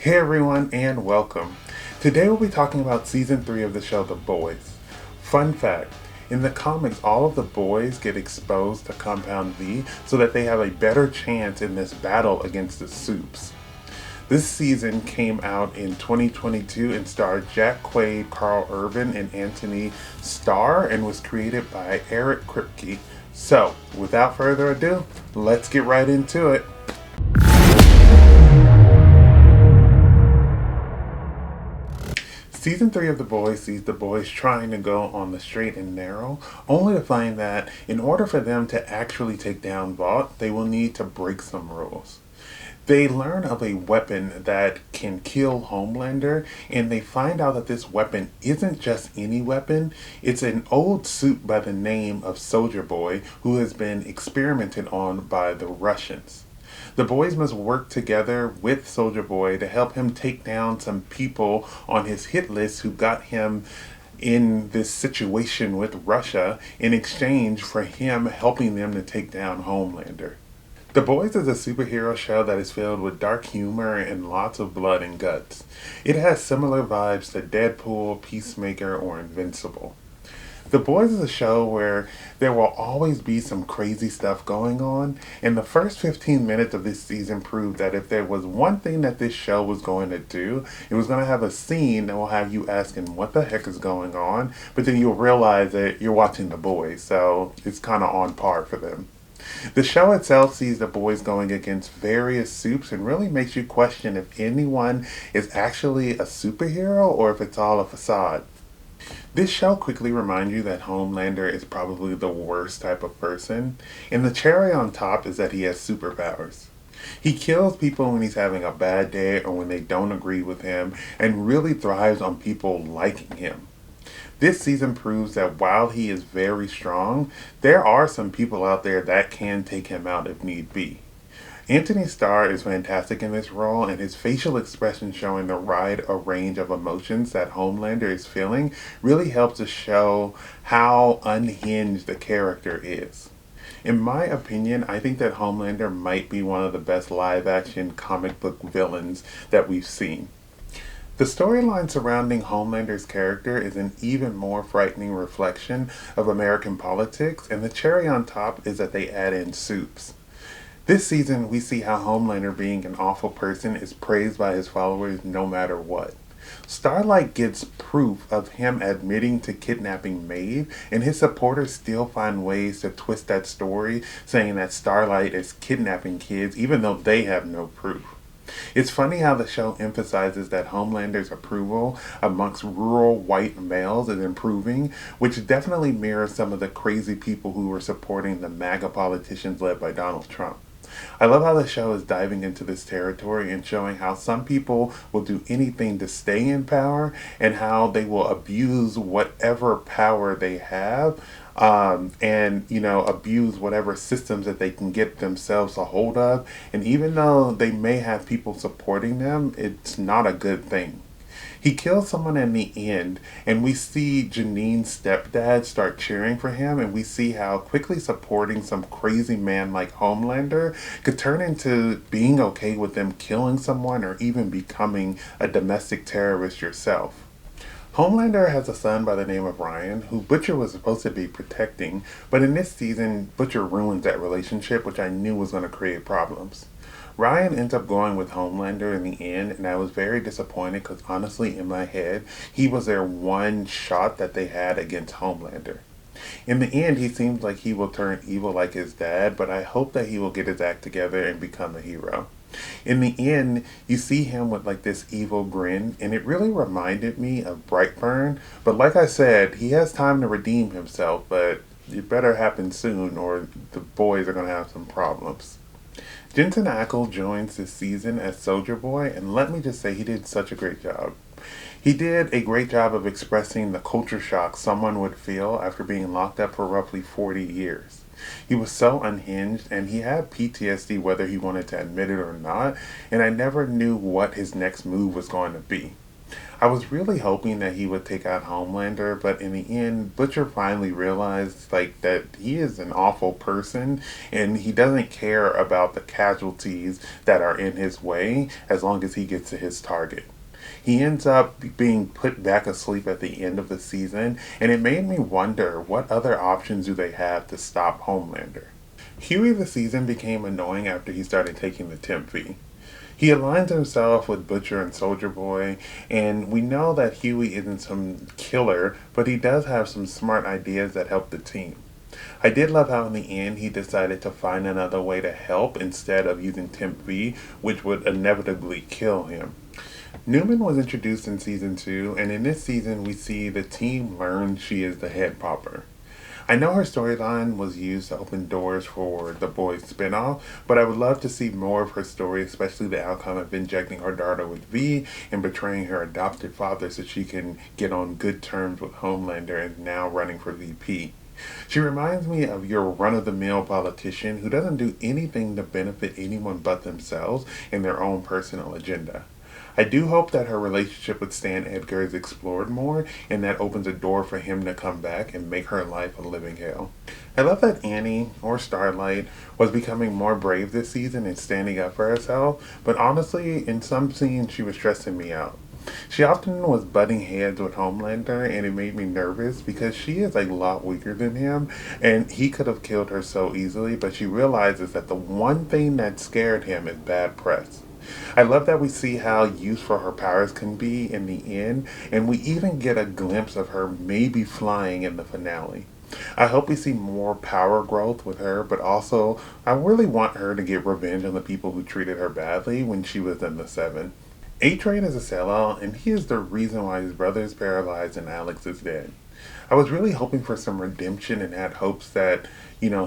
Hey everyone, and welcome. Today we'll be talking about season 3 of the show The Boys. Fun fact, in the comics all of the boys get exposed to Compound V so that they have a better chance in this battle against the Supes. This season came out in 2022 and starred Jack Quaid, Karl and Antony Starr, and was created by Eric Kripke. So, without further ado, let's get right into it. Season 3 of The Boys sees the boys trying to go on the straight and narrow, only to find that in order for them to actually take down Vought, they will need to break some rules. They learn of a weapon that can kill Homelander, and they find out that this weapon isn't just any weapon. It's an old suit by the name of Soldier Boy who has been experimented on by the Russians. The boys must work together with Soldier Boy to help him take down some people on his hit list who got him in this situation with Russia in exchange for him helping them to take down Homelander. The Boys is a superhero show that is filled with dark humor and lots of blood and guts. It has similar vibes to Deadpool, Peacemaker, or Invincible. The Boys is a show where there will always be some crazy stuff going on, and the first 15 minutes of this season proved that if there was one thing that this show was going to do, it was going to have a scene that will have you asking what the heck is going on, but then you'll realize that you're watching The Boys, so it's kind of on par for them. The show itself sees the boys going against various supes and really makes you question if anyone is actually a superhero or if it's all a facade. This show quickly reminds you that Homelander is probably the worst type of person, and the cherry on top is that he has superpowers. He kills people when he's having a bad day or when they don't agree with him, and really thrives on people liking him. This season proves that while he is very strong, there are some people out there that can take him out if need be. Antony Starr is fantastic in this role, and his facial expression showing the wide range of emotions that Homelander is feeling really helps to show how unhinged the character is. In my opinion, I think that Homelander might be one of the best live-action comic book villains that we've seen. The storyline surrounding Homelander's character is an even more frightening reflection of American politics, and the cherry on top is that they add in supes. This season, we see how Homelander, being an awful person, is praised by his followers no matter what. Starlight gets proof of him admitting to kidnapping Maeve, and his supporters still find ways to twist that story, saying that Starlight is kidnapping kids even though they have no proof. It's funny how the show emphasizes that Homelander's approval amongst rural white males is improving, which definitely mirrors some of the crazy people who were supporting the MAGA politicians led by Donald Trump. I love how the show is diving into this territory and showing how some people will do anything to stay in power and how they will abuse whatever power they have, and abuse whatever systems that they can get themselves a hold of. And even though they may have people supporting them, it's not a good thing. He kills someone in the end, and we see Janine's stepdad start cheering for him, and we see how quickly supporting some crazy man like Homelander could turn into being okay with them killing someone or even becoming a domestic terrorist yourself. Homelander has a son by the name of Ryan, who Butcher was supposed to be protecting, but in this season, Butcher ruins that relationship, which I knew was going to create problems. Ryan ends up going with Homelander in the end, and I was very disappointed because honestly, in my head, he was their one shot that they had against Homelander. In the end, he seems like he will turn evil like his dad, but I hope that he will get his act together and become a hero. In the end, you see him with like this evil grin, and it really reminded me of Brightburn, but like I said, he has time to redeem himself, but it better happen soon or the boys are going to have some problems. Jensen Ackles joins this season as Soldier Boy, and let me just say he did such a great job. He did a great job of expressing the culture shock someone would feel after being locked up for roughly 40 years. He was so unhinged, and he had PTSD whether he wanted to admit it or not, and I never knew what his next move was going to be. I was really hoping that he would take out Homelander, but in the end, Butcher finally realized that he is an awful person and he doesn't care about the casualties that are in his way as long as he gets to his target. He ends up being put back asleep at the end of the season, and it made me wonder what other options do they have to stop Homelander. Huey the season became annoying after he started taking the temp fee. He aligns himself with Butcher and Soldier Boy, and we know that Huey isn't some killer, but he does have some smart ideas that help the team. I did love how in the end he decided to find another way to help instead of using Temp V, which would inevitably kill him. Newman was introduced in season 2, and in this season we see the team learn she is the head popper. I know her storyline was used to open doors for the Boys spinoff, but I would love to see more of her story, especially the outcome of injecting her daughter with V and betraying her adopted father so she can get on good terms with Homelander and now running for VP. She reminds me of your run-of-the-mill politician who doesn't do anything to benefit anyone but themselves and their own personal agenda. I do hope that her relationship with Stan Edgar is explored more and that opens a door for him to come back and make her life a living hell. I love that Annie, or Starlight, was becoming more brave this season and standing up for herself, but honestly, in some scenes she was stressing me out. She often was butting heads with Homelander, and it made me nervous because she is a lot weaker than him, and he could have killed her so easily, but she realizes that the one thing that scared him is bad press. I love that we see how useful her powers can be in the end, and we even get a glimpse of her maybe flying in the finale. I hope we see more power growth with her, but also I really want her to get revenge on the people who treated her badly when she was in the Seven. A-Train is a sellout, and he is the reason why his brother is paralyzed and Alex is dead. I was really hoping for some redemption and had hopes that,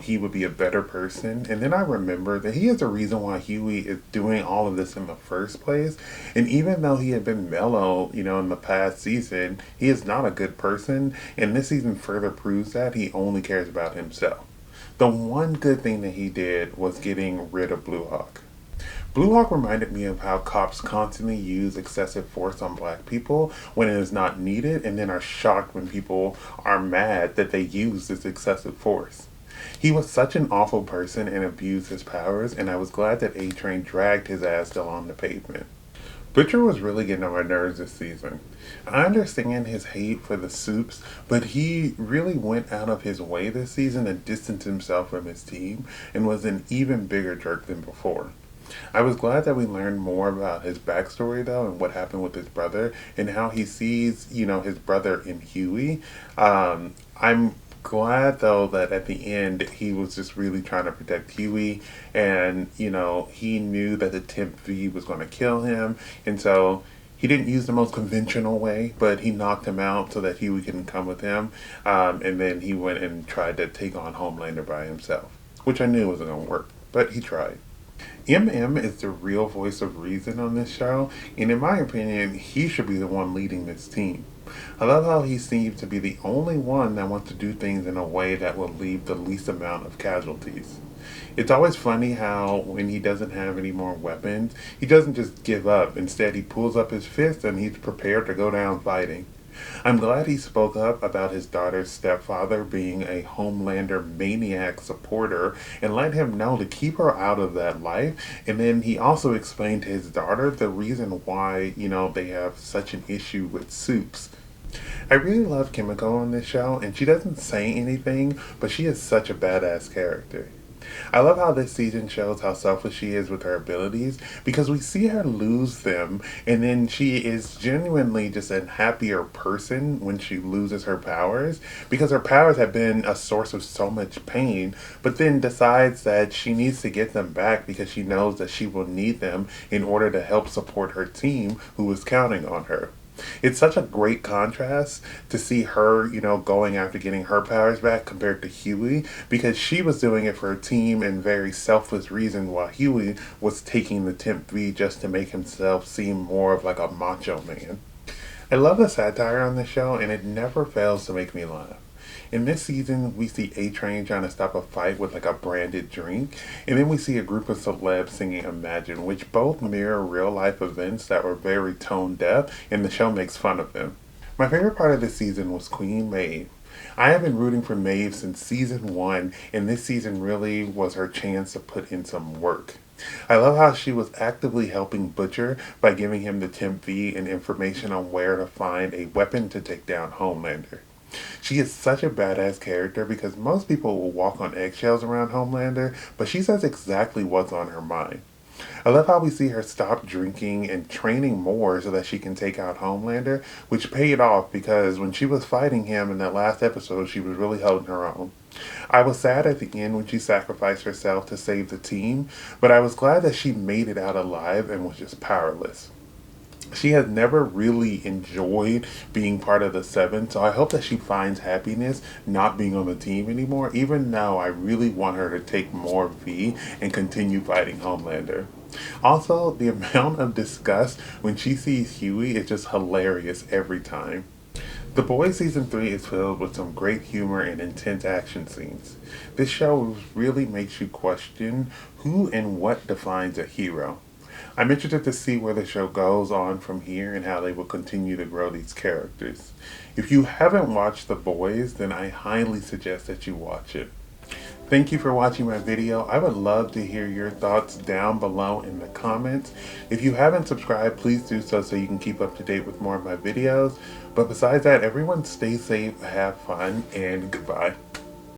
he would be a better person. And then I remembered that he is the reason why Huey is doing all of this in the first place. And even though he had been mellow, in the past season, he is not a good person. And this season further proves that he only cares about himself. The one good thing that he did was getting rid of Blue Hawk. Blue Hawk reminded me of how cops constantly use excessive force on black people when it is not needed and then are shocked when people are mad that they use this excessive force. He was such an awful person and abused his powers, and I was glad that A-Train dragged his ass along the pavement. Butcher was really getting on my nerves this season. I understand his hate for the Supes, but he really went out of his way this season to distance himself from his team and was an even bigger jerk than before. I was glad that we learned more about his backstory, though, and what happened with his brother, and how he sees, his brother in Huey. I'm glad, though, that at the end he was just really trying to protect Huey, and, he knew that the Temp V was going to kill him, and so he didn't use the most conventional way, but he knocked him out so that Huey couldn't come with him, and then he went and tried to take on Homelander by himself, which I knew wasn't going to work, but he tried. MM is the real voice of reason on this show, and in my opinion, he should be the one leading this team. I love how he seems to be the only one that wants to do things in a way that will leave the least amount of casualties. It's always funny how when he doesn't have any more weapons, he doesn't just give up. Instead, he pulls up his fist and he's prepared to go down fighting. I'm glad he spoke up about his daughter's stepfather being a Homelander maniac supporter and let him know to keep her out of that life. And then he also explained to his daughter the reason why, they have such an issue with Supes. I really love Kimiko on this show, and she doesn't say anything, but she is such a badass character. I love how this season shows how selfish she is with her abilities because we see her lose them and then she is genuinely just a happier person when she loses her powers because her powers have been a source of so much pain, but then decides that she needs to get them back because she knows that she will need them in order to help support her team who is counting on her. It's such a great contrast to see her, going after getting her powers back compared to Huey, because she was doing it for her team and very selfless reasons while Huey was taking the Temp V just to make himself seem more of like a macho man. I love the satire on the show and it never fails to make me laugh. In this season, we see A-Train trying to stop a fight with like a branded drink, and then we see a group of celebs singing Imagine, which both mirror real life events that were very tone deaf, and the show makes fun of them. My favorite part of this season was Queen Maeve. I have been rooting for Maeve since season 1, and this season really was her chance to put in some work. I love how she was actively helping Butcher by giving him the temp V and information on where to find a weapon to take down Homelander. She is such a badass character because most people will walk on eggshells around Homelander, but she says exactly what's on her mind. I love how we see her stop drinking and training more so that she can take out Homelander, which paid off because when she was fighting him in that last episode, she was really holding her own. I was sad at the end when she sacrificed herself to save the team, but I was glad that she made it out alive and was just powerless. She has never really enjoyed being part of the Seven, so I hope that she finds happiness not being on the team anymore, even though I really want her to take more V and continue fighting Homelander. Also, the amount of disgust when she sees Huey is just hilarious every time. The Boys Season 3 is filled with some great humor and intense action scenes. This show really makes you question who and what defines a hero. I'm interested to see where the show goes on from here and how they will continue to grow these characters. If you haven't watched The Boys, then I highly suggest that you watch it. Thank you for watching my video. I would love to hear your thoughts down below in the comments. If you haven't subscribed, please do so you can keep up to date with more of my videos. But besides that, everyone stay safe, have fun, and goodbye.